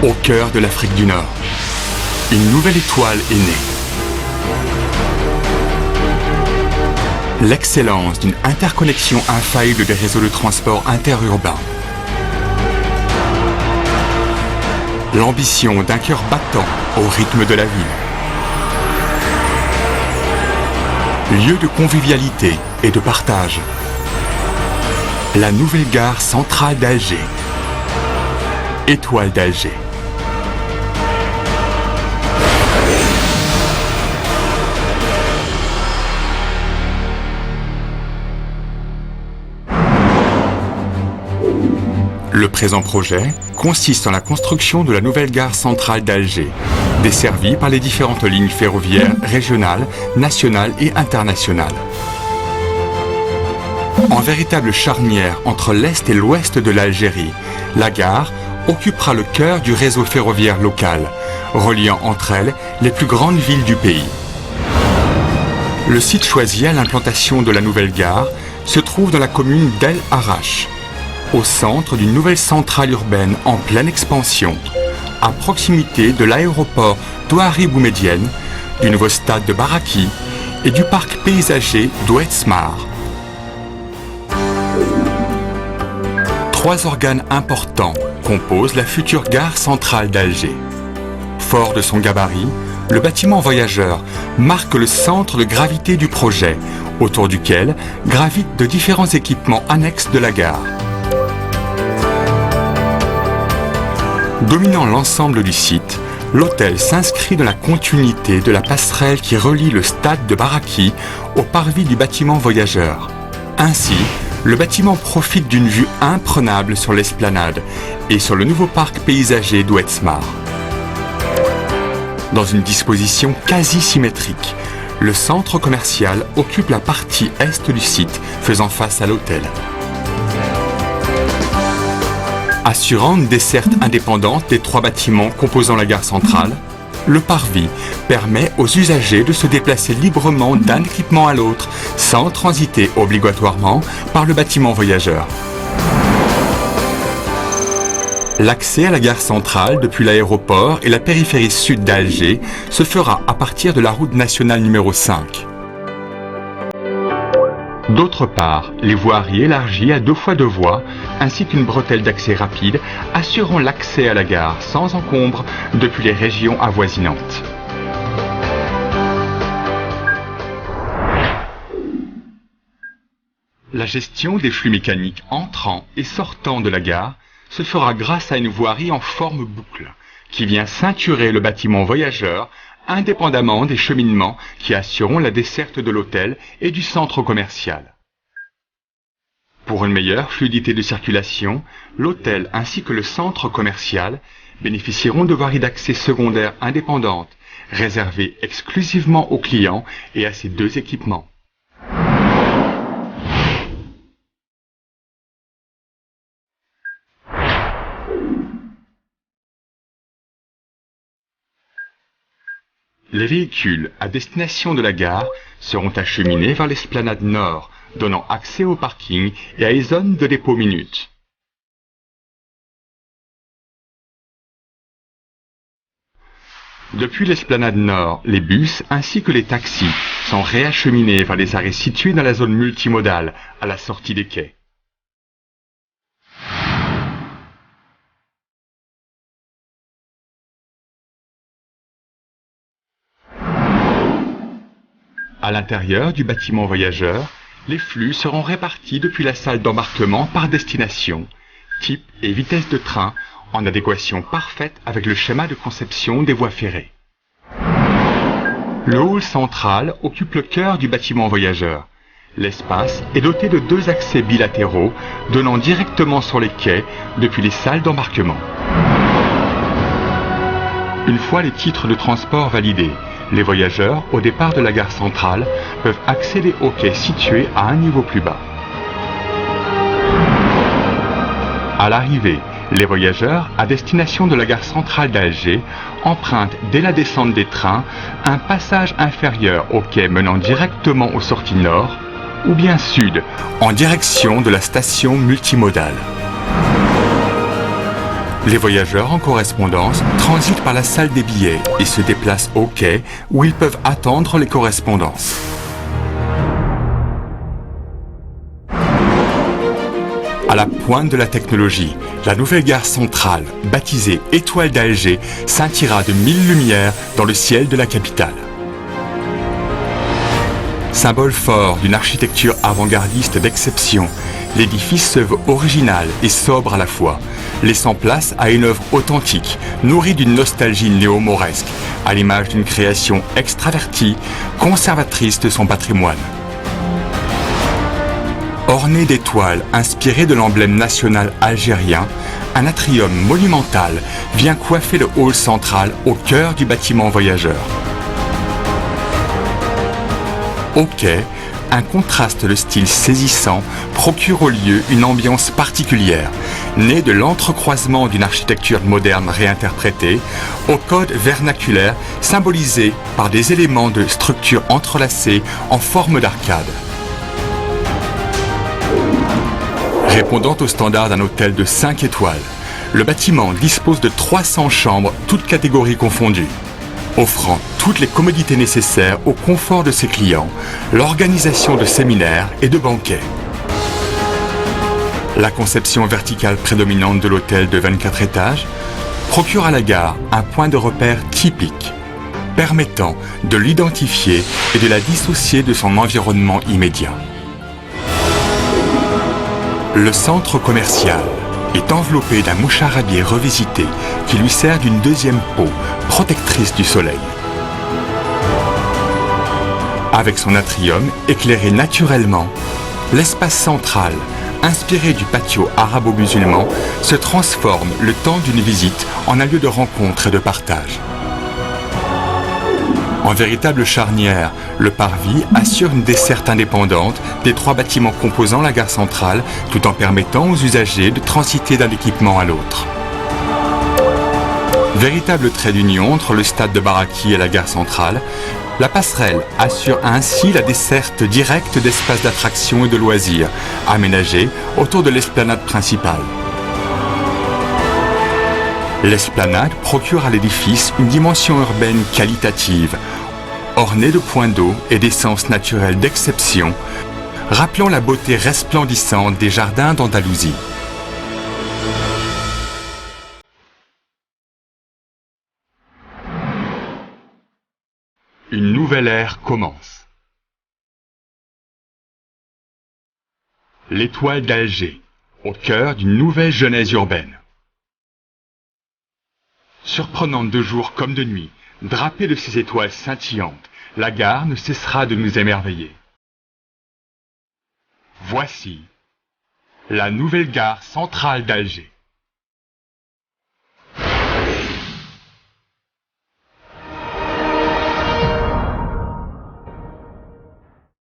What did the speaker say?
Au cœur de l'Afrique du Nord, une nouvelle étoile est née. L'excellence d'une interconnexion infaillible des réseaux de transport interurbains. L'ambition d'un cœur battant au rythme de la ville. Lieu de convivialité et de partage. La nouvelle gare centrale d'Alger. Étoile d'Alger. Le présent projet consiste en la construction de la nouvelle gare centrale d'Alger, desservie par les différentes lignes ferroviaires régionales, nationales et internationales. En véritable charnière entre l'Est et l'Ouest de l'Algérie, la gare occupera le cœur du réseau ferroviaire local, reliant entre elles les plus grandes villes du pays. Le site choisi à l'implantation de la nouvelle gare se trouve dans la commune d'El Arash, au centre d'une nouvelle centrale urbaine en pleine expansion, à proximité de l'aéroport d'Ouari Boumedienne, du nouveau stade de Baraki et du parc paysager d'Oued Smar. Trois organes importants composent la future gare centrale d'Alger. Fort de son gabarit, le bâtiment voyageur marque le centre de gravité du projet, autour duquel gravitent de différents équipements annexes de la gare. Dominant l'ensemble du site, l'hôtel s'inscrit dans la continuité de la passerelle qui relie le stade de Baraki au parvis du bâtiment voyageur. Ainsi, le bâtiment profite d'une vue imprenable sur l'esplanade et sur le nouveau parc paysager d'Oued Smar. Dans une disposition quasi symétrique, le centre commercial occupe la partie est du site, faisant face à l'hôtel. Assurant une desserte indépendante des trois bâtiments composant la gare centrale, le parvis permet aux usagers de se déplacer librement d'un équipement à l'autre sans transiter obligatoirement par le bâtiment voyageur. L'accès à la gare centrale depuis l'aéroport et la périphérie sud d'Alger se fera à partir de la route nationale numéro 5. D'autre part, les voiries élargies à 2 fois 2 voies, ainsi qu'une bretelle d'accès rapide, assureront l'accès à la gare sans encombre depuis les régions avoisinantes. La gestion des flux mécaniques entrant et sortant de la gare se fera grâce à une voirie en forme boucle, qui vient ceinturer le bâtiment voyageur indépendamment des cheminements qui assureront la desserte de l'hôtel et du centre commercial. Pour une meilleure fluidité de circulation, l'hôtel ainsi que le centre commercial bénéficieront de voiries d'accès secondaires indépendantes, réservées exclusivement aux clients et à ces 2 équipements. Les véhicules à destination de la gare seront acheminés vers l'esplanade nord, donnant accès au parking et à les zones de dépôt minutes. Depuis l'esplanade nord, les bus ainsi que les taxis sont réacheminés vers les arrêts situés dans la zone multimodale à la sortie des quais. À l'intérieur du bâtiment voyageur, les flux seront répartis depuis la salle d'embarquement par destination, type et vitesse de train, en adéquation parfaite avec le schéma de conception des voies ferrées. Le hall central occupe le cœur du bâtiment voyageur. L'espace est doté de 2 accès bilatéraux donnant directement sur les quais depuis les salles d'embarquement. Une fois les titres de transport validés, les voyageurs, au départ de la gare centrale, peuvent accéder aux quais situés à un niveau plus bas. À l'arrivée, les voyageurs, à destination de la gare centrale d'Alger, empruntent dès la descente des trains un passage inférieur au quai menant directement aux sorties nord ou bien sud, en direction de la station multimodale. Les voyageurs en correspondance transitent par la salle des billets et se déplacent au quai où ils peuvent attendre les correspondances. À la pointe de la technologie, la nouvelle gare centrale, baptisée Étoile d'Alger, scintillera de 1000 lumières dans le ciel de la capitale. Symbole fort d'une architecture avant-gardiste d'exception, l'édifice se veut original et sobre à la fois, laissant place à une œuvre authentique, nourrie d'une nostalgie néo-mauresque, à l'image d'une création extravertie, conservatrice de son patrimoine. Orné d'étoiles inspirées de l'emblème national algérien, un atrium monumental vient coiffer le hall central au cœur du bâtiment voyageur. Au quai, un contraste de style saisissant procure au lieu une ambiance particulière, née de l'entrecroisement d'une architecture moderne réinterprétée au code vernaculaire symbolisé par des éléments de structure entrelacés en forme d'arcade. Répondant aux standards d'un hôtel de 5 étoiles, le bâtiment dispose de 300 chambres, toutes catégories confondues, offrant toutes les commodités nécessaires au confort de ses clients, l'organisation de séminaires et de banquets. La conception verticale prédominante de l'hôtel de 24 étages procure à la gare un point de repère typique, permettant de l'identifier et de la dissocier de son environnement immédiat. Le centre commercial est enveloppé d'un moucharabier revisité qui lui sert d'une deuxième peau, protectrice du soleil. Avec son atrium éclairé naturellement, l'espace central, inspiré du patio arabo-musulman, se transforme le temps d'une visite en un lieu de rencontre et de partage. En véritable charnière, le parvis assure une desserte indépendante des 3 bâtiments composant la gare centrale, tout en permettant aux usagers de transiter d'un équipement à l'autre. Véritable trait d'union entre le stade de Baraki et la gare centrale, la passerelle assure ainsi la desserte directe d'espaces d'attraction et de loisirs, aménagés autour de l'esplanade principale. L'esplanade procure à l'édifice une dimension urbaine qualitative, ornée de points d'eau et d'essences naturelles d'exception, rappelant la beauté resplendissante des jardins d'Andalousie. Une nouvelle ère commence. L'Étoile d'Alger, au cœur d'une nouvelle genèse urbaine. Surprenante de jour comme de nuit, drapée de ses étoiles scintillantes, la gare ne cessera de nous émerveiller. Voici la nouvelle gare centrale d'Alger.